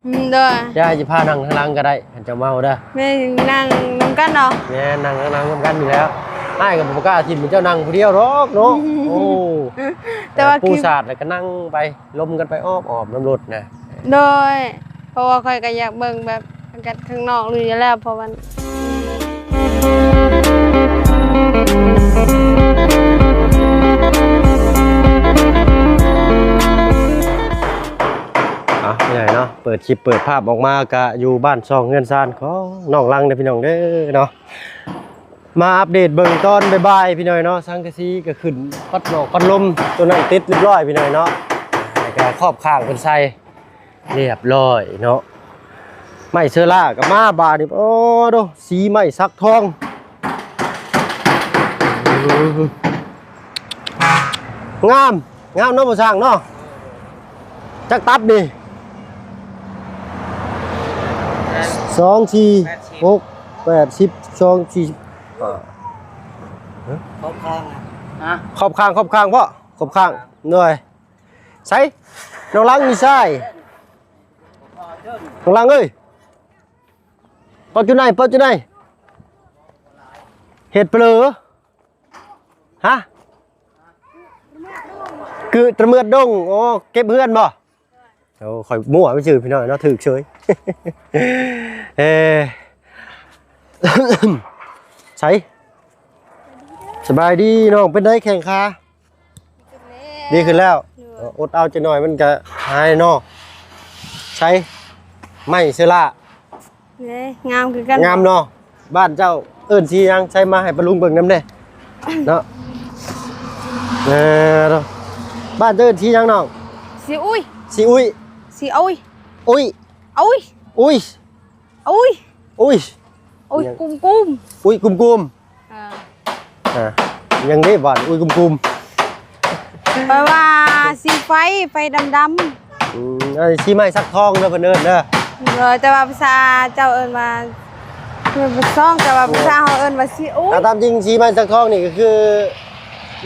เด้อย่าจะพานั่งข้างหลังก็ได้จะเมาเด้อไม่นั่งนำกันเนาะแม่นั่งข้างหลังกันอยู่แล้วให้กับบ่กล้าทิ่มเจ้านั่งผู้เดียวหรอกเนาะโอ้แต่ว่าปูสาดแล้วก็นั่งไปลมกันไปอ้อมน้ำรถนะโดยเพราะว่าค่อยก็อยากเบิ่งแบบกันข้างนอกอยู่แล้วเพราะมันนี่ไงเนาะเปิดคลิปเปิดภาพออกมากะอยู่บ้านช่องเงินซานของน้องลังเด้อพี่น้องเด้อเนาะมาอัปเดตเบิ่งตอนบ่ายๆพี่น้อยเนาะสังกะสีก็ขึ้นพัดหนอกพัดลมตัวนั้นติดเรียบร้อยพี่น้อยเนาะแล้วก็ครอบข้างเป็นใส่เรียบร้อยเนาะไม้เชื้อรากับมาบาดนี่โอ้โดสีไม้สักทองงามเนาะบ่สร้างเนาะจักตับนี่2 4 6 8 10 2 4ครบข้างฮะขอบข้างพ่อขอบข้างเหนื่อยใส่น้องลังมีใส่น้องลังเอ้ยปอจุไหนเห็ดเปลือฮะคือตะเมือดดงโอ้เก็บเพื่อนบ่โอ้ข่อยมั่วไม่ชื่อพี่น้อยเนาะถึกเฉยใส่สบายดีน้องเป็นได้แข่งขาดีขึ้นแล้วอดเอาจะหน่อยมันจะหายเนาะใช้ไม่เสื้อละงามคือกันงามเนาะบ้านเจ้าเอิ้นสียังใช้มาให้ปลุงเบิ่งน้ำเด้เนาะบ้านเจ้าเอิ้นสียังน้องสีอุ้ยสีอุ้ยสีอุ้ยอุ้ยอุ้ยอุ้ยอุ้ยอุ้ยอุ้ยกุ้มอุ้ยกุมยังได้บ้านอุ้ยกุมแปลว่าสีไฟดำสีไม้สักทองเด้อเพิ่นเอิ้นเด้อแต่ว่าภาษาเจ้าเอิ้นว่าเป็นซ่องแต่ว่าภาษาเฮาเอิ้นว่าสีอุ้ยตามจริงสีไม้สักทองนี่ก็คือ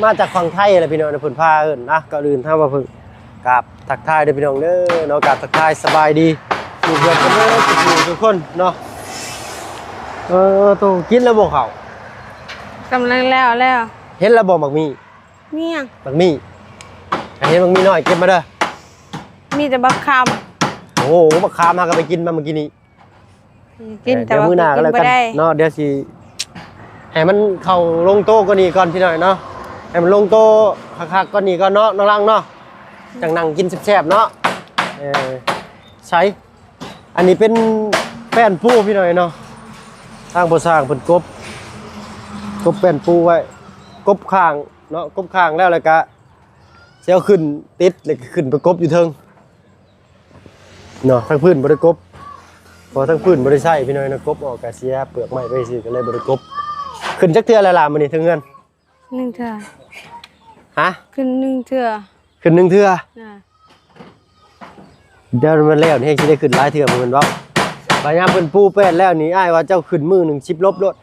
มาจากฝั่งไทยแหละพี่น้องเพิ่นพาเอิ้นนะก่อนอื่นถ้าว่าเพิ่นกราบทักทายเด้อพี่น้องเด้อเนาะกราบทักทายสบายดีอยู่เพื่อนกันเด้อทุกคนเนาะโตกินแล้วบ่ข้าวกำลังแล้วเห็นแล้วบ่มักมียังมักมีเห็นมักมีน้อยเก็บมาเด้อมีแต่บักคำโอ้โหบักคำมาก็ไปกินมาเมื่อกี้นี้กินแต่ว่ามื้อหน้าก็แล้วกันเนาะเดี๋ยวสิให้มันเข้าลงโต๊ะก็นี่ก่อนพี่น้อยเนาะให้มันลงโต๊ะคักๆก็นี่ก่อนเนาะน้องลังเนาะจังนั่งกินแซ่บๆเนาะใช้อันนี้เป็นแป้นปูพี่น้อยเนาะทางบ่สร้างเพิ่นกบแป้นปูไว้กบข้างเนาะกบข้างแล้วก็เสียวขึ้นติดแล้วก็ขึ้นไปกบอยู่เทิงเนาะทั้งพื้นบ่ได้กบพอทั้งพื้นบ่ได้ใช้พี่น้อยนะกบออกก็เสียเปลือกไม้ไปสิก็เลยบ่ได้กบขึ้นจักเทื่อละล่ะมื้อนี้ถึงเงิน1 เทื่อฮะขึ้น1 เทื่อขึ้น1 เทื่อเดี๋ยวมันแล้วนี่สิได้ขึ้นหลายเทื่อเหมือนเว้าบางยามเพิ่นปูแป้นแล้วนี่อ้ายว่าเจ้าขึ้นมื้อนึง10ลบรถ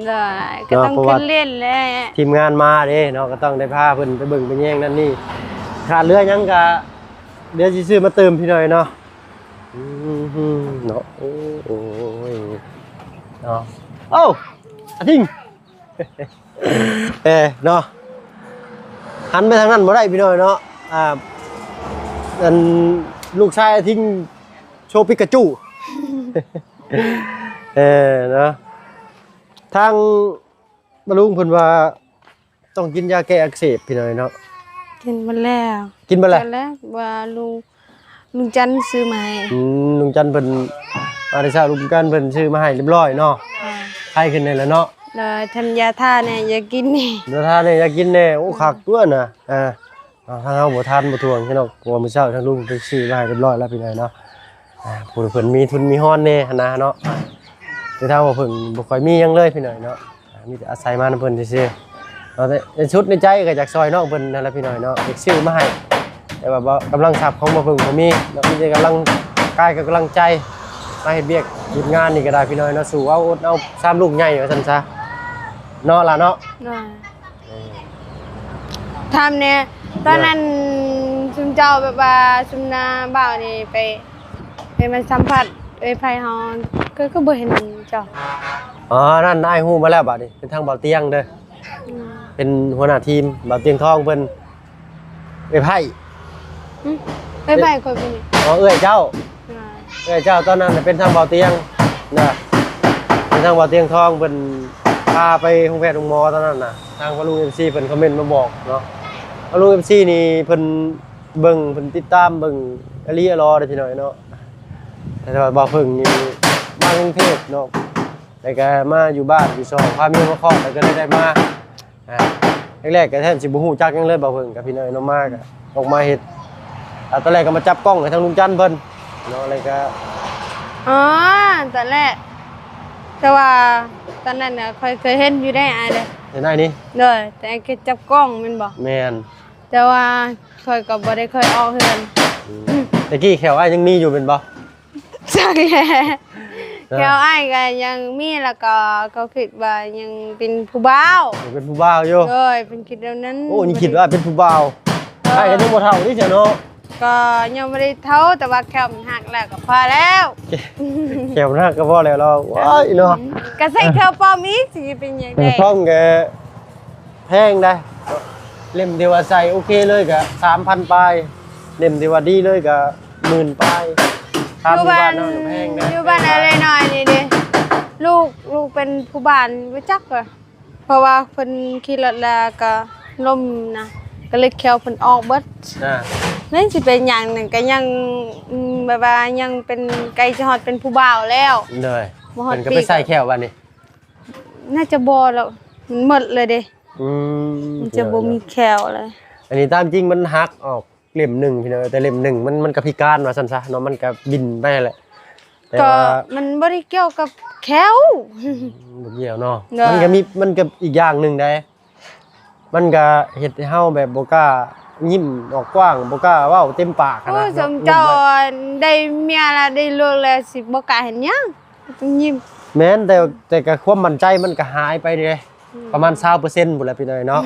ได้ก็ต้องขึ้นเล่นแหละทีมงานมาเด้เนาะก็ต้องได้พาเพิ่นไปเบิ่งไปแย่งนั่นนี่ขาดเรือยังก็เดี๋ยวสิซื้อมาเติมพี่หน่อยเนาะเนาะโอ้ยเนาะโอ้อาทิงเนาะหันไปทางนั้นบ่ได้พี่หน่อยเนาะอันลูกชายอาทิงโชว์ปิกาจูเนาะทางบลุงเพิ่นว่าต้องกินยาแก้อักเสบพี่หน่อยเนาะกินมาแล้วว่าลุงจันซื้อมาให้ลุงจันเพิ่นมาได้ทราบลุงจันเพิ่นซื้อมาให้เรียบร้อยเนาะไข้ขึ้นได้แล้วเนาะทำยาท่าเนี่ยอยากกินนี่ยาท่าเนี่ยอยากกินแน่โอ้คักตัวน่ะทางเฮาบ่ทานบ่ทวงพี่น้องเพราะว่ามื้อเช้าทางลุงไปซื้อมาให้เรียบร้อยแล้วพี่หน่อยเนาะผู้เพิ่นมีทุนมีฮ้อนแน่หั่นนะเนาะแต่ถ้าว่าเพิ่นบ่ค่อยมีหยังเลยพี่หน่อยเนาะมีแต่อาศัยมานำเพิ่นซื่อๆเอาแต่ชุดในใจก็อยากซอยน้องเพิ่นนั่นแหละพี่หน่อยเนาะอยากซื้อมาให้แต่ว่าบ่กำลังทรัพย์ของบ่เพิ่งบ่มีเนาะมีแต่กำลังกายกับกำลังใจมาเฮ็ดเวียกเฮ็ดงานนี่ก็ได้พี่น้อยเนาะสู้เอาอดเอา3ลูกใหญ่ว่าซั่นซะเนาะล่ะเนาะทำเนี่ยตอนนั้นชุมเจ้าแบบว่าชุมนาบ่าวนี่ไป ให้มันสัมผัสเอ้ยไผเฮาก็บ่เห็นเจ้า อ๋อนั่นได้ฮู้มาแล้วบัดนี้เป็นทางเบาเตียงเด้อ อืม เป็นหัวหน้าทีมเบาเตียงทองเพิ่นเอ้ยไผ เอ้ยไผคนเป็นนี่ อ๋อเอ้ยเจ้า อ่า เอ้ยเจ้าตอนนั้นน่ะเป็นทางเบาเตียงนะเป็นทางเบาเตียงทองเพิ่นพาไปโรงแพทย์โรงหมอตอนนั้นน่ะทางพ่อลุง MC เพิ่นคอมเมนต์มาบอกเนาะพ่อลุง MC นี่เพิ่นเบิ่งเพิ่นติดตามเบิ่งอลีอรอได้พี่น้อยเนาะแต่ว่าบ่เพิ่งนี่มากรุงเทพเนาะแล้วก็มาอยู่บ้านอยู่ซองพาเมียมาคลอดแล้วก็ได้มาอ่าแรกๆก็แทบสิบ่ฮู้จักหยังเลยบ่เพิ่งกับพี่น้อยเนาะมาก็ออกมาเฮ็ดตอนแรกก็มาจับกล้องให้ทางลุงจันทร์เพิ่นเนาะอะไรก็ อ๋อตอนแรกแต่ว่าตอนนั้นน่ะเคยเห็นอยู่ได้อายเด้ เห็นได้นี่ เด้อแต่ไอ้ก็จับกล้องแม่นบ่ แม่น แต่ว่าค่อยก็บ่ได้เคยออกเฮือน ตะกี้แขวอ้ายยังมีอยู่เป็นบ่ จักแหละแก้วอ้ายก็ยังมีแล้วก็เขาคิดว่ายังเป็นผู้บ่าว เป็นผู้บ่าวอยู่ เอ้ยเป็นคิดแบบนั้น โอ้นี่คิดว่าเป็นผู้บ่าวอ้ายก็ยังบ่เฒ่านี่เสียเนาะ ก็ยังบ่ได้เท่าแต่ว่าแก้วมันหักแล้วก็พอแล้ว แขวหน้าก็พอแล้วเราว้ายเนาะ ก็ใส่แก้วปลอมอีกสิเป็นหยัง แต่ ไง ท่องแกแพงได้เล่มเดียวว่าใส่โอเคเลยก็ 3,000 ปลายเล่มเดียวว่าดีเลยก็ 10,000 ปลาย อยู่บ้าน เนาะแพงนะ อยู่บ้านอะไรหน่อยนี่ดิลูกเป็นผู้บ้านบ่จักเหรอเพราะว่าเพิ่นขี่รถแล้วก็ล้มนะก็เลยแขวเพิ่นออกเบิด อ่า นั่นสิเป็นหยังนั่นก็ยังแบบว่ายังเป็นไกลจะฮอดเป็นผู้บ่าวแล้ว เลย บ่ฮอด มันก็ ปี ไปใส่แขวบัดนี้ น่าจะบ่แล้วมันหมดเลยเด้ อืม มันจะบ่มีแขวเลย อันนี้ตามจริงมันหักออกเล่มหนึ่งพี่น้องแต่เล่มหนึ่งมันก็พิการว่าซั่นซะเนาะมันก็บินไปแหละแต่ ก็ ว่า มันบ่ได้เกี่ยวกับแขว บ่เกี่ยวเนาะ เนอะ มันก็อีกอย่างหนึงได้มันก็เฮ็ดให้เฮาแบบบ่กล้ายิ้มออกกว้างบ่กล้าเว้าเต็มปากอะ โอ้ นะ ยสมเจ้าได้เมียแล้วได้ลูกแล้วสิบ่กล้าเห็นหยังต้องยิ้ม แม้นแต่ก็ความมั่นใจมันก็หายไปเด้ประมาณ20%พุ่นแหละพี่น้อยเนาะ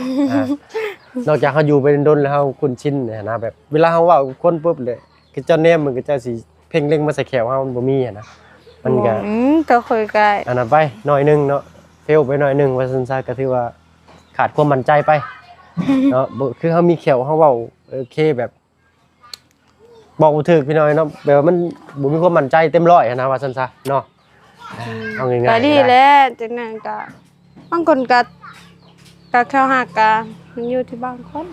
นอกจากเฮาอยู่ไปดนๆแล้วเฮาคุ้นชินเนี่ยนะแบบเวลาเฮาเว้ากับคนปุ๊บเลยคือเจ้าแนมมันก็จะสิเพ่งเล็งมาใส่แขวเฮามันบ่มีอะนะมันก็ ก็คุยกัน อันนั้นไปหน่อยหนึงเนาะเฟลไปหน่อยหนึงว่าซั่นซะก็ถือว่าขาดความมั่นใจไป เนาะบ่คือเฮามีแขวเฮาเว้าโอเคแบบบอกบ่ถูกพี่น้อยเนาะแบบว่ามันบ่มีความมั่นใจเต็มร้อยอะนะว่าซั่นซะเนาะเอาง่ายๆ ก็ดีแหล้วจังนั้นก็บางคนก็เข้าหากะมันอยู่ที่บางคน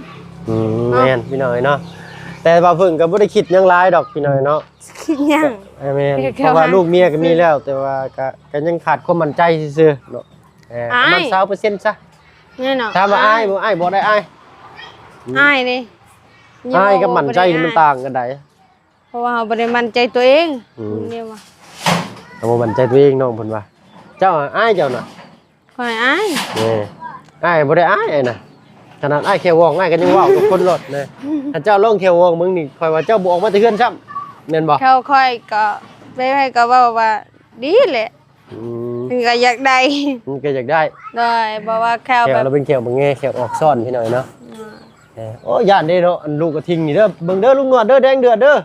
แม่นพี่น้อยเนาะแต่ว่าเพิ่นก็บ่ได้คิดหยังหลายดอกพี่น้อยเนาะ คิดหยัง แม่น เดี๋ยว เพราะว่า เข้าหา ลูกเมียก็มีแล้ว แต่ว่าก็ยังขาดความมั่นใจซื่อๆเนาะประมาณ 20%ซะ แน่นอน ถามว่าอ้ายบ่ได้อ้าย อ้ายนี่ อ้ายกับมั่นใจนี่มันต่างกันได้ เพราะว่าเราบ่ได้มั่นใจตัวเอง อืม เนี่ยว่า แต่บ่มั่นใจตัวเองน้องเพิ่นว่าเจ้าอ้ายเจ้าน่ะ คอยอ้าย นี่อ้ายบ่ได้อ้ายน่ะขนาดอ้ายแค่วองอ้ายก็ยังเว้ากับคนรถนะถ้าเจ้าลองแค่วองมึงนี่ค่อยว่าเจ้าบ่ออกมาแต่เฮือนซ้ำแม่นบ่ เขาค่อยก็ไปให้ก็เว้าว่าดีแหละ อืม มันก็อยากได้ มันก็อยากได้ เลยบอกว่าแค่ แข แบ ว บ เราเป็นแขวบ่แง่แขวออกซ่อนพี่หน่อยเนาะโอ้ย่านเด้เนาะอันลูกก็ทิ้งนี่เด้อเบิ่งเด้อลุงหนวดเด้อแดงเดือดเด้อ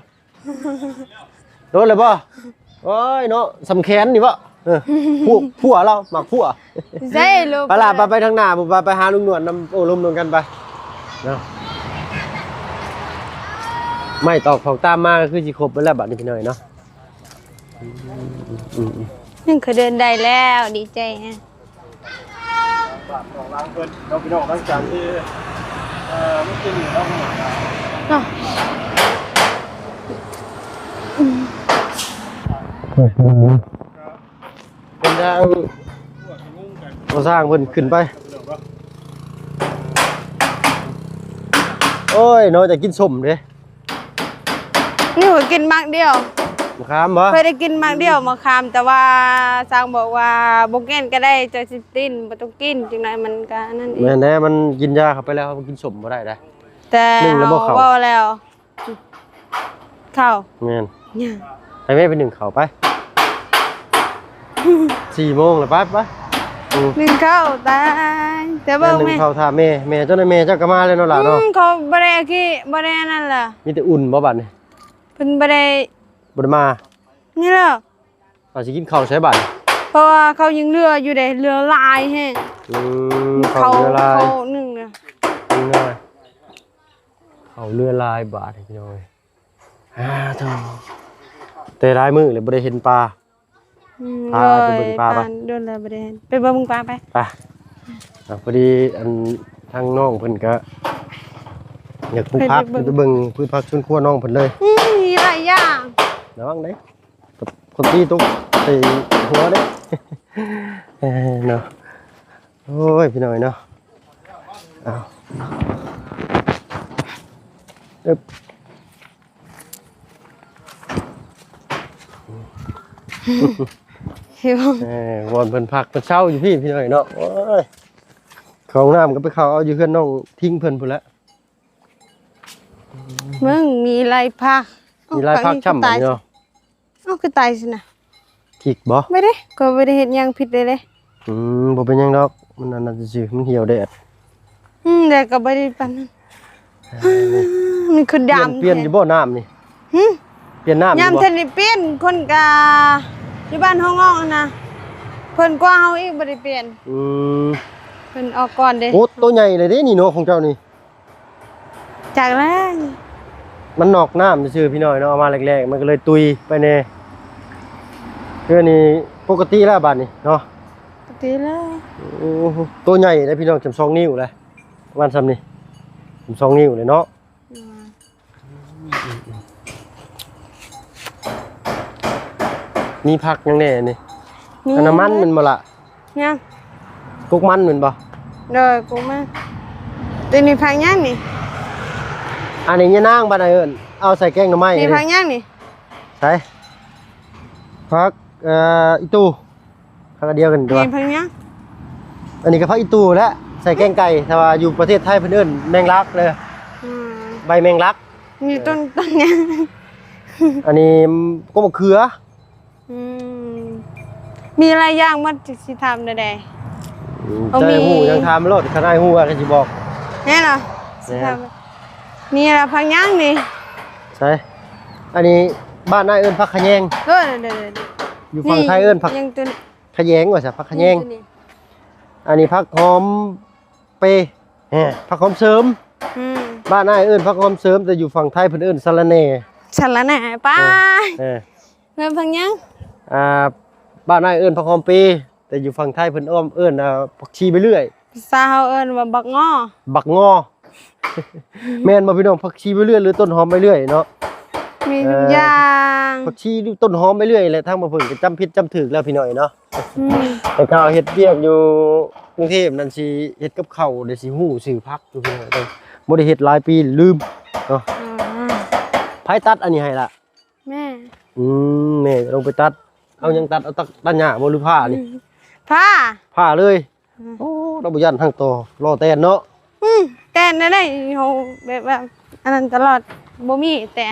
โดนเลยบ่โอ้ยเนาะสำแขนนี่บ่ผัวเราหมักผัว ใช่ลูก ไปล่ะไปทางหน้าบ่ไปหาลุงหนวดนำโอ้ลมนกันไปเนาะไม่ตอกของตามมาก็คือสิครบไปแล้วบัดนี้พี่หน่อยเนาะ นี่เขาเดินได้แล้วดีใจฮะ ของล้างเพิ่นเราพี่น้องทั้งจานที่ไม่กินอยู่เนาะ เนาะ เป็นทางเราสร้างเพิ่นขึ้นไปโอ้ยน้อยจะกินส้มเด้ นี่หัวกินมากเดียว มะขามบ่ เคยได้กินมากเดียวมาคามแต่ว่าสร้างบอกว่าบ่กินก็ได้จะสิตินบ่ต้องกินจังไดมันก็นั่นเอ แม่ ง นแน่มันกินยาเข้าไปแล้วมันกินส้มบ่ได้เด้ แต่ นึ่งแล้วบ่เข้า เว้าแล้วเข้า แม่น เนี่ย ให้แม่ไปนึ่งข้าวไป 4 โมงแล้วไปนึ่งข้าวตายแต่เบิ่ง นึ่ แม่ งข้าวท่าแม่เจ้าได้แม่เจ้าก็มาแล้วเนาะล่ะเนาะ เขาบ่ได้นั่นล่ะ มีแต่อุ่นบ่บัดนี่ เพิ่นบ่ได้ บ่ได้มา นี่แหละ เราสิกินข้าวใช้บัตร เพราะว่าเขายังเรืออยู่ในเรือลายแห้ง ข้าวเรือลาย เขาหนึ่งเนี่ย ง่ายข้าวเรือลายบาทพี่น้อยเท่าแต่ลายมือเลยบ่ได้เห็นปลา พาไปเบิ่งปลาปะ โดนเลยประเด็นไปเบิ่งปลาไป ไปพอดีอันทางน้องเพิ่นก็อยากปลูกผักไปเบิ่งพืชผักสวนครัวน้องเพิ่นเลย มีหลายอย่าง ระวังเด้กับคนที่ตุ๊กใส่หัวเด้ เนาะโอ้ยพี่น้อยเนาะอ้าวอึ๊บ หิว วอนเพิ่นพักเพิ่นเช้าอยู่พี่น้อยเนาะโอ้ยของน้ำก็ไปเข้าเอาอยู่เพื่อนน้องทิ้งเพิ่นพุ่นละ มึงมีลายผัก มีลายพักช่ำแบบนี้เนาะ คือตายสินะ ทิกบ่ ไม่ได้ก็ไม่ได้เห็นยังผิดเลย บ่เป็นหยังดอกมันนั่นซื่อๆมันเหี่ยวแดด แต่ก็ไม่ได้ปันนั้นมันคือดำ เปลี่ยนอยู่บ่น้ำนี่เปลี่ยนน้ำอยู่ ยาม บ่ เทนเปลี่ยนคนกาอยู่บ้านห้องงอกนะเพิ่นกว่าเฮาอีกบ่ได้เปลี่ยนเพิ่นออกก่อนเด้ โอ้ตัวใหญ่เลยเด้นี่เนาะของเจ้านี่ จากแรก มันนอกน้ำซื่อๆพี่น้อยเนาะเอามาแรกๆมันก็เลยตุยไปแน่คือนี่ปกติแล้วบาดนี้เนาะ ปกติแล้ว ตัวใหญ่เลยพี่น้องจำ2นิ้วเลยประมาณซ้ำนี่จำ2นิ้วเลยเนาะมีผักยังแน่นี่อันน้ำมันมันบ่ล่ะ ยัง กุกมันเหมือนบ่ เด้อกูมาตัวนี้พังยังนี่ อันนี้ยะนางบ้านเอิ้นเอาใส่แกงหน่อไม้ นี่พังยังนี่ ใส่ผักอีตูผักอันเดียวกันตัว นี่พังยัง อันนี้ก็ผักอีตูและใส่แกงไก่แต่ว่าอยู่ประเทศไทยเพิ่นเอิ้นแมงลักเลยใบแมงลัก นี่ต้นยัง อันนี้ก็มะเขือ มีอะไรย่างมันสิทำได้ เอา ใจ มี หูยังทำรถขนาดหูอะไรสิบอก แน่เนาะสิทำนี่ล่ะพังยังนี่ ใช่อันนี้บ้านนายเอิ้นผักขะแยง เด้อ อยู่ฝั่งไทยเอิ้นผัก ยังตัวนี้ ขะแยงว่าซะผักขะแยงอันนี้ผักหอมเปผักหอมเสริมบ้านนายเอิ้นผักหอมเสริมแต่อยู่ฝั่งไทยเพิ่นเอิ้นสะระแหน่ ฉันละแน่ป้า เงินพังยัง บ้านนายเอิ้นผักหอมเปแต่อยู่ฝั่งไทยเพิ่นเอิ้นผักชีไปเรื่อย สาวเอิ้นว่าบักง้อ บักงอ แม่นบ่พี่น้องผักชีไปเรื่อยหรือต้นหอมไปเรื่อยเนาะ มีทุกอย่าง ผักชีหรือต้นหอมไปเรื่อยแหละทางบ่เพิ่นก็จำผิดจำถูกแล้วพี่น้อยเนาะแต่ข้าวเฮ็ดเวียกอยู่กรุงเทพนั่นสิเฮ็ดกับข้าวได้สิฮู้ชื่อผักอยู่พี่น้อยบ่ได้เฮ็ดหลายปีลืมเนาะไผตัดอันนี้ให้ล่ะ แม่ แม่ลงไปตัดเอายังตัดเอาตัดหญ้าบ่หรือผ้านี่ ผ้า เลยโอ้เราบ่ยันทางโตรอแตนเนาะ แต่ได้เฮาแบบอันนั้นตลอดบ่มีแต่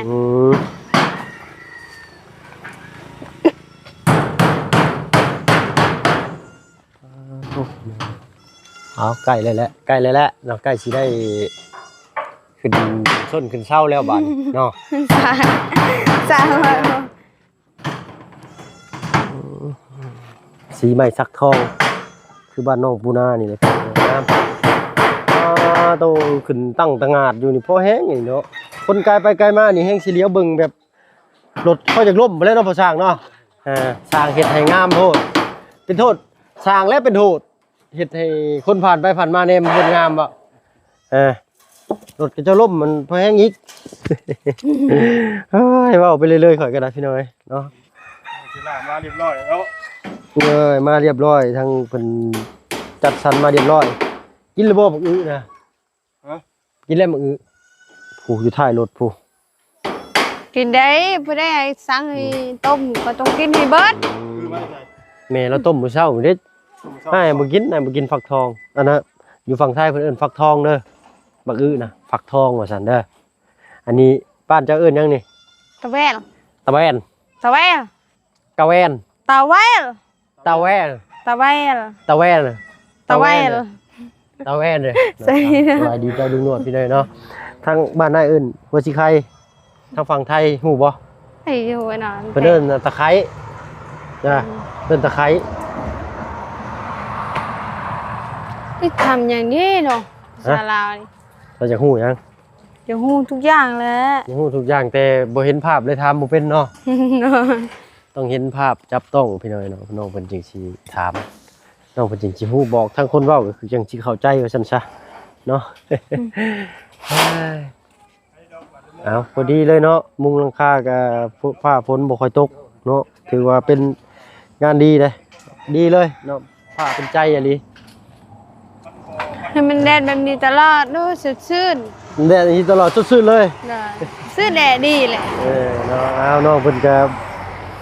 เอาใกล้เลยแหละใกล้เลยแหละเนาะใกล้สิได้ขึ้นส้นขึ้นเช้าแล้วบาดเนาะ สาว สีไม้สักทองคือบ้านน้องปูนานี่เลยน้ำโตขึ้นตั้งตะงาดอยู่นี่พอแห้งนี่เนาะคนไกลไปไกลมานี่แห้งสิเลี้ยวเบิ่งแบบรถเขาจากล่มไปแล้วเนาะพอสร้างเนาะสร้างเฮ็ดให้งามโทษเป็นโทษสร้างและเป็นโทษเฮ็ดให้คนผ่านไปผ่านมาเนี่ยมันเป็นงามบ่รถก็จะล่มมันพอแห้งอีก เฮ้ยว่าไปเรื่อยๆข่อยก็ได้พี่น้อยเนาะ ทีหลังมาเรียบร้อยแล้ว มาเรียบร้อยทางเพิ่นจัดสรรมาเรียบร้อยกินระบบอื้อนะกินแล้วมักอื้อผู้อยู่ท้ายรถผู้ กินได้บ่ได้ให้สั่งให้ต้มก็ต้องกินให้เบิด คือไม่ใช่ แม่เราต้มมื้อเช้าเด้ให้บ่กินฟักทองอันน่ะอยู่ฝั่งไทยเพิ่นเอิ้นฟักทองเด้อบักอื้อนะฟักทองว่าซั่นเด้ออันนี้บ้านเจ้าเอิ้นหยังนี่ ตะแวล ตะแวน ตะแวล กะแวน ตะแวล ตะแวน ตะแวล ตะแวน ตะแวล ตะแวนเลย ใช่นะ สวัสดีเจ้าลุงนวดพี่น้อยเนาะทางบ้านนายเอิ้นหัวสิไข่ทางฝั่งไทยฮู้บ่ ไอ้หัวหนอน เพิ่นเอิ้นตะไคร้นะเอิ้นตะไคร้ ที่ทำอย่างนี้เนาะศาลานี่ เราจะฮู้หยัง จะฮู้ทุกอย่างแหล้ว ฮู้ทุกอย่างแต่บ่เห็นภาพเลยถามบ่เป็นเนาะต้องเห็นภาพจับต้องพี่น้อยเนาะน้องเพิ่นจึงสิถามน้องเพิ่นจึงสิฮู้บอกทั้งคนเว้าก็คือจังสิเข้าใจว่าซั่นซะเนาะ เอาพอดีเลยเนาะมุงหลังคากับฟ้าฝนบ่ค่อยตกเนาะถือว่าเป็นงานดีเลยดีเลยเนาะผ้าเป็นใจอะลี ให้มันแดดแบบนี้ตลอดเนาะสดชื่น แดดอย่างนี้ตลอดสดชื่นเลย ได้ซื้อแดดดีแหละ เนาะเอาน้องเพิ่นก็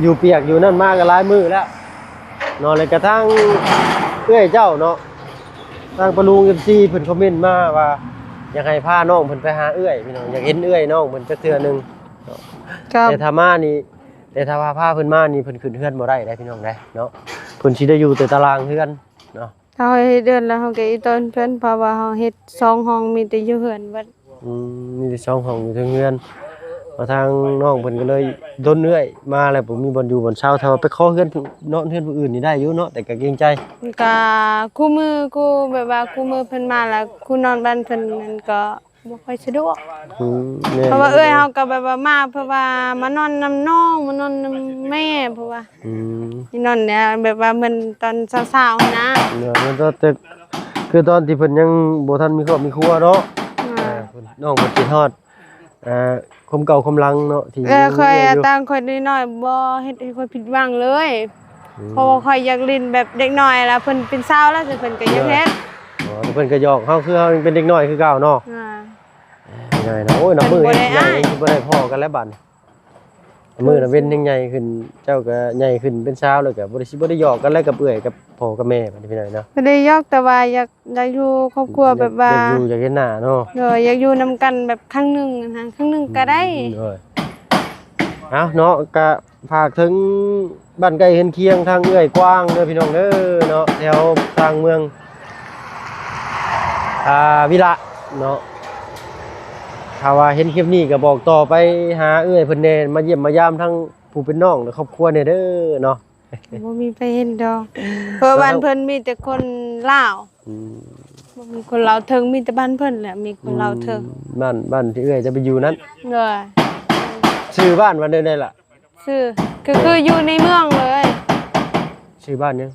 อยู่เปียกอยู่นั่นมาก็หลายมื้อแล้วเนาะเลยกระทั่งเอื้อยเจ้าเนาะทางปะลุง MC เพิ่นคอมเมนต์มาว่าอยากให้พาน้องเพิ่นไปหาเอื้อยพี่น้องอยากเห็นเอื้อยน้องเพิ่นจักเทื่อนึง ครับ แต่ถ้ามานี่แต่ถ้าว่าพาเพิ่นมานี่เพิ่นขึ้นเฮือนบ่ได้พี่น้องได้เนาะเพิ่นสิได้อยู่แต่ตารางเฮือนเนาะ เขาให้เดือนแล้วเขาก็อีต้นเพิ่นเพราะว่าเขาเฮ็ด2ห้องมีแต่อยู่เฮือนเบิด มีแต่ช่องห้องอยู่เทิงเฮือนมาทางน้องเพิ่นก็เลยดนเอื้อยมาแล้วผมมีบ่อนอยู่บ่อนเช่าถ้าว่าไปขอเฮือนเนาะเฮือนผู้อื่นนี่ได้อยู่เนาะแต่ก็เกรงใจ ก็คู่มือคู่แบบว่าคู่มือเพิ่นมาแล้วคู่นอนบ้านเพิ่นมันก็บ่ค่อยสะดวก เนี่ย เพราะว่าเอ้ยเฮาก็แบบว่ามาเพราะว่ามานอนนำน้องมานอนนำแม่เพราะว่านี่นอนเนี่ยแบบว่าเหมือนตอนเช้าๆนะ เนี่ยมันก็แต่คือตอนที่เพิ่นยังบ่ทันมีครอบมีครัวเนาะเพิ่นน้องเพิ่นสิฮอดคมเก่าคมหลังเนาะที่ ค่อยต่างค่อยน้อยๆบ่เฮ็ดให้ค่อยผิดหวังเลยเพราะว่าค่อยอยากเล่นแบบเด็กน้อยแล้วเพิ่นเป็นสาวแล้วสิเพิ่นก็อยากเฮ็ด อ๋อเพิ่นก็หยอกเฮาคือเฮายังเป็นเด็กน้อยคือเก่าเนาะง่ายนะโอ้ยน้ำมือใหญ่คือบ่ได้พอกันแล้วบัดมือน่ะเว้นยังใหญ่ขึ้นเจ้าก็ใหญ่ขึ้นเป็นสาวแล้วก็บ่ได้หยอกกันแล้วกับเอื้อยกับพ่อกับแม่บัดนี้พี่น้อยเนาะ บ่ได้ยอกแต่ว่าอยากอยู่ครอบครัวแบบว่า อยากอยู่อยากเห็นหน้าเนาะ อยากอยู่นำกันแบบครั้งหนึงนะครั้งหนึงก็ได้ เอาเนาะก็ฝากถึงบ้านใกล้เฮือนเคียงทางเอื้อยกว้างเด้อพี่น้องเด้อเนาะแถวทางเมืองวิระเนาะถ้าว่าเห็นคลิปนี้ก็บอกต่อไปหาเอื้อยเพิ่นแน่มาเยี่ยมมายามทั้งผู้เป็นน้องและครอบครัวเนี่ยเด้อเนาะ บ่มีไปเห็นดอกเพราะบ้านเพิ่นมีแต่คนลาวบ่มีคนลาวเทิงมีแต่บ้านเพิ่นแหละมีคนลาวเทิง บ้านที่เอื้อยจะไปอยู่นั้น เลย ชื่อบ้านว่าได้ล่ะ ชื่อคืออยู่ในเมืองเลย ชื่อบ้านยัง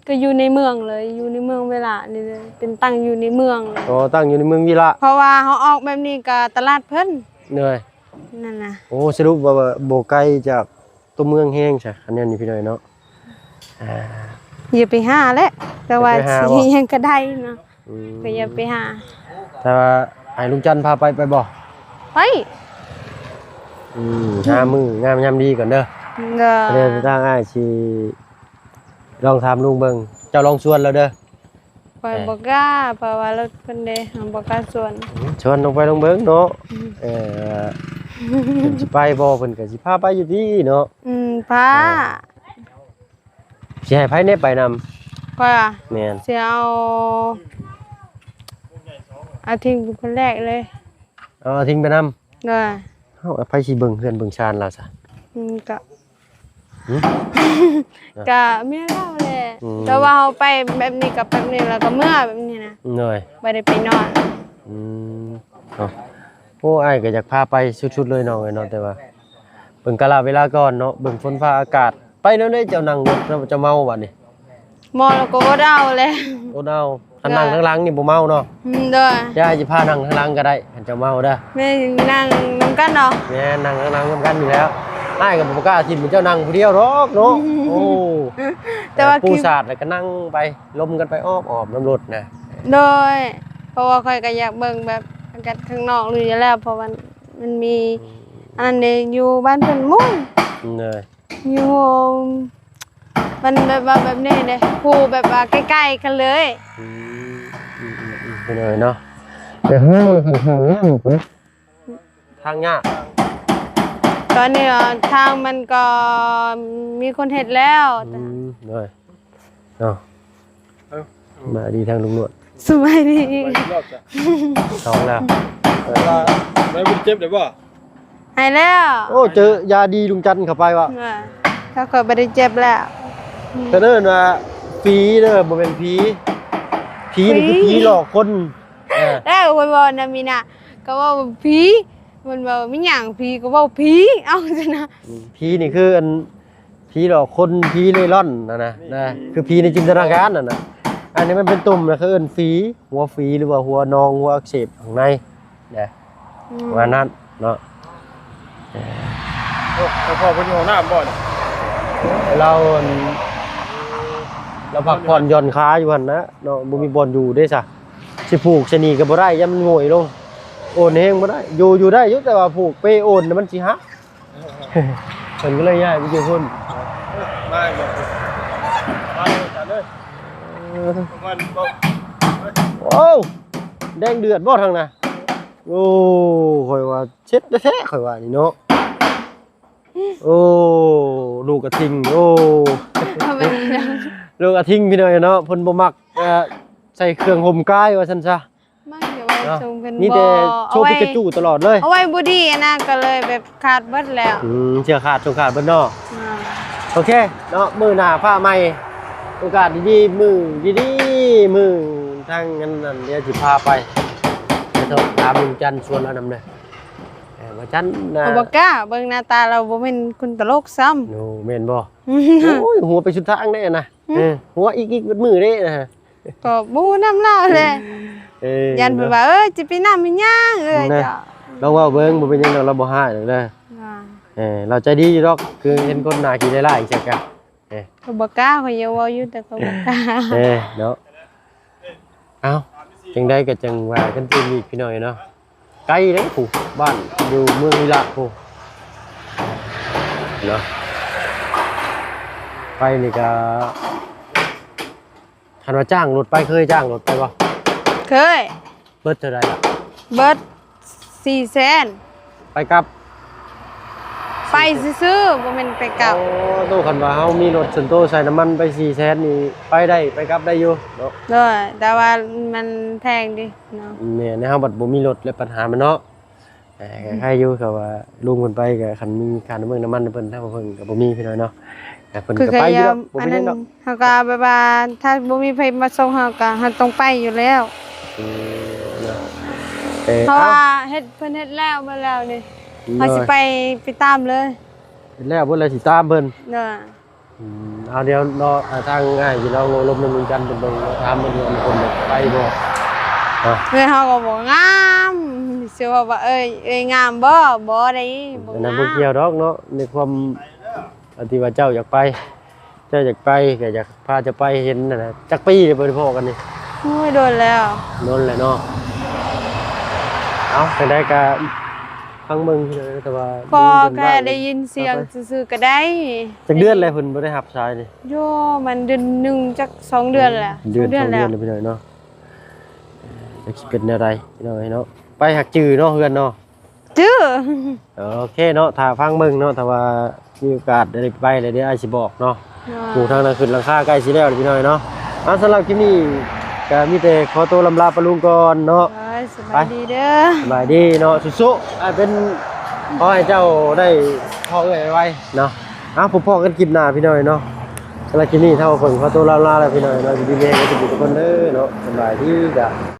ก็อยู่ในเมืองเลยอยู่ในเมืองเวลานี่เลยเป็นตั้งอยู่ในเมืองเลย อ๋อตั้งอยู่ในเมืองวิระ เพราะว่าเขาออกแบบนี้ก็ตลาดเพิ่น เหนื่อย นั่นน่ะ โอ้สรุปว่าบ่ไกลจากตัวเมืองแห้งใช่อันนี้นี่พี่น้อยเนาะ อย่าไปหาแหละแต่ว่า อย่าไปหาบ่ สิยังก็ได้เนาะก็อย่าไปหา แต่ว่าให้ลุงจันทร์พาไปบ่ ไป หามืองามยามดีก่อนเด้อ ก็ เดี๋ยวทางอ้ายสิลองถามลุงเบิ่งเจ้าลองชวนแล้วเด้อ ปล่อยบ่กล้าเพราะว่ารถเพิ่นเด้บ่กล้าส่วน ชวนลงไปลงเบิ่งเนาะเพิ่นสิไปบ่เพิ่นก็สิพาไปอยู่ที่เนาะ ป้า สิให้ไผแน่ไปนำ ก็ แม่น สิเอาทิ้งเป็นคนแรกเลย เอาทิ้งไปนำ ก็ เฮาไผสิเบิ่งเฮือนเบิ่งชานล่ะซะ ก็ก็เมียเราแหละ แต่ว่าเฮาไปแบบนี้กับแบบนี้แล้วก็เมื่อแบบนี้นะ เหนื่อย บ่ได้ไปนอน เนาะโอ้อ้ายก็อยากพาไปสุดๆเลยน้องเอ้ยเนาะแต่ว่าเบิ่งกาลเวลาก่อนเนาะเบิ่งฝนฟ้าอากาศไปแล้วเด้เจ้านั่งรถแล้วจะเมาบัดนี้ มอแล้วก็อดเอาเลย โอ้เอาอันนั่งข้างหลังนี่บ่เมาเนาะ เด้อย ายสิพานั่งข้างหลังก็ได้อันจะเมาเด้อ แม่นั่งนำกันเนาะ แม่นั่งข้างหลังนำกันอยู่แล้วอ้ายก็บ่กล้าทิ่มเจ้านั่งผู้เดียวหรอกเนาะโอ้ แต่ว่า ปูสาดแล้วก็นั่งไปลมกันไปอ้อมๆน้ำรถนะ โดยเพราะว่าค่อยก็อยากเบิ่งแบบอากาศข้างนอกอยู่แล้วเพราะว่ามันมีอันนั้นเด้อยู่บ้านเพิ่นมุ่ง เหนื่อย อยู่มันแบบว่าแบบนี้เด้ผู้แบบว่าใกล้ๆกันเลย เหนื่อยเนาะทางยาก ตอนนี้ทางมันก็มีคนเฮ็ดแล้ว เหนื่อยเนาะมาดีทางลุงนวด สมัยนี้ รอบจ้ะ สองแล้ว ไม่บุญเจ็บได้บ่ ฮ หายแล้ว โอ้เจอยาดีลุงจันทร์เข้าไปว่ะ ถ้าเคยบ่ได้เจ็บแล้ว แต่เด้อว่าผีเด้อบ่เป็นผีผีนี่คือผีหลอกคนเออ แล้วคนบอกนะมีน่ะก็ว่าผีมันบอกไม่หยังผีก็ว่าผีเอาซะนะ ผีนี่คืออันผีหลอกคนผีเล่ร่อนนะคือผีในจินตนาการน่ะอันนี้มันเป็นตุ่มนะคือเอิ้นฝีหัวฝีหรือว่าหัวนองหัวอักเสบข้างในนะว่านั้นเนาะ โอ้พ่อเพิ่นอยู่ห้องน้ำบ่นี่ เราพักผ่อนหย่อนขาอยู่หั่นนะเนาะบ่มีบ่อนอยู่เด้ซะสิผูกชะนีก็บ่ได้ยามมันโง่ยลงโอนเฮงบ่ได้อยู่ได้อยู่แต่ว่าผูกไปโอนน่ะมันสิหัก เพิ่นก็เลยย้ายไปอยู่พุ่น มาอีกแล้วมาเลยจัดเลยมันบ่ โอ้แดงเดือดบ่ทางน่ะโอ้ข่อยว่าเช็ดแท้ๆข่อยว่านี่เนาะโอ้ลูกกระทิงโอ้ ทำไมนะ ลูกกระทิงพี่น้อยเนาะเพิ่นบ่มักใส่เครื่องห่มกายว่าซั่นซะ ไม่เดี๋ยวไว้ เนาะ ชงเป็น มีแต่โชว์ปิกาจูตลอดเลย เอาไว้บ่ดีนะก็เลยแบบขาดเบิดแล้ว เชื่อขาดจงขาดเบิดเนาะโอเคเนาะมื้อหน้าฟ้าใหม่โอกาสดีๆมื้อดีๆมื้อทางนั้นเดี๋ยวสิพาไปเถอะตามลุงจันทร์ชวนแล้วนำเด้อว่าจันน่ะ เอาบ่กล้าเบิ่งหน้าตาเราบ่แม่นคุณตลกซ้ำ โน้แม่นบ่โอ้ยหัวไปสุดทางได้นะหัวอีกเบิดมือได้นะ ก็บ่น้ำเล่าเลย ยันเพิ่นว่าจะไปน้ำมีหยังจ้ะ เราว่าเบิ่งบ่เป็นหยังดอกเราบ่ฮาดอกเด้อเราใจดีอยู่ดอกคือเห็นคนหน้าขี้หลายๆจักกะ ก็บ่กล้าเขาอย่าเว้าอยู่แต่ก็บ่กล้า เนาะเอ้าจังได๋ก็จังว่ากันตื่นอีกพี่น้อยเนาะไกลเด้ผู้บ้านอยู่เมืองวิระผู้เนาะไปนี่ก็คันว่าจ้างรถไปเคยจ้างรถไปบ่ เคย เบิดเท่าใดล่ะ เบิด400,000 ไปกลับ ไปซื่อๆบ่แม่นไปกลับ โอ้ตู้คันว่าเฮามีรถส่วนตัวใส่น้ำมันไป400,000นี่ไปได้ไปกลับได้อยู่เนาะ เด้อแต่ว่ามันแพงดิเนาะ แม่ในเฮาบัดบ่มีรถและปัญหามันเนาะใครอยู่ก็ว่าลุงเพิ่นไปก็คันมีค่าน้ำมันเพิ่นถ้าบ่เพิ่นก็บ่มีพี่น้อยเนาะเพิ่น คือ ก็ ก็ ไปอยู่ ยา ดอกบ่ อัน เป็นห นั้ ยั น งดอก เฮาก็แบบว่าถ้าบ่มีไผมาส่งเฮาก็เฮาต้องไปอยู่แล้ว เนาะ เพราะว่าเฮ็ดเพิ่นเฮ็ดแล้วมาแล้วนี่เฮาสิไปตามเลย เฮ็ดแล้วเพิ่นเลยสิตามเพิ่น เด้อ เอาเดี๋ยวรอทางง่ายสิเราลบนำกันเป็นเบิ่งถามมันว่าคนไปบ่อ่ะ เพื่อนเฮาก็บ่งามสิว่าเอ้ยงามบ่ได้บ่ อันนั้น งา บ่ ม เกี่ยวดอกเนาะในความที่ว่าเจ้าอยากไปก็อยากพาจะไปเห็นนั่นน่ะจักปีได้บ่ได้พอกันนี่ โอ้ยโดนแล้ว นนแหละเนาะเอาไปได้ก็ฟังเบิ่งพี่น้อยแต่ว่า พอแค่ได้ยินเสียงซื่อๆก็ได้ จักเดือนแล้วเพิ่นบ่ได้รับสายนี่ โยมันเดือนหนึงจัก2 เดือนแล้ว เดือน 2 เดือน 2 แล้ว เดือนแล้วพี่น้อยเนาะจะสิเป็นแนวใดพี่น้อยเนาะไปหักจื้อเนาะเฮือนเนาะ จื้อ โอเคเนาะถ้าฟังเบิ่งเนาะถ้าว่ามีโอกาสได้ไปแล้วเดี๋ยวอ้ายสิบอกเนาะหมู่ทางนั้นขึ้นหลังคาใกล้สิแล้วพี่น้อยเนาะสำหรับคลิปนี้ก็มีแต่ขอตัวลำลาปะลุงก่อนเนาะ สบายดีเด้อ สบายดีเนาะสู้ๆเป็นขอให้เจ้าได้พ่อเอ้ยไว้เนาะผมพ่อกันคลิปหน้าพี่น้อยเนาะสำหรับคลิปนี้เท่าเพิ่นขอตัวลำลาแล้วพี่น้อยเนาะดีๆแม่ก็จะอยู่ทุกคนเด้อเนาะสบายดีจ้ะ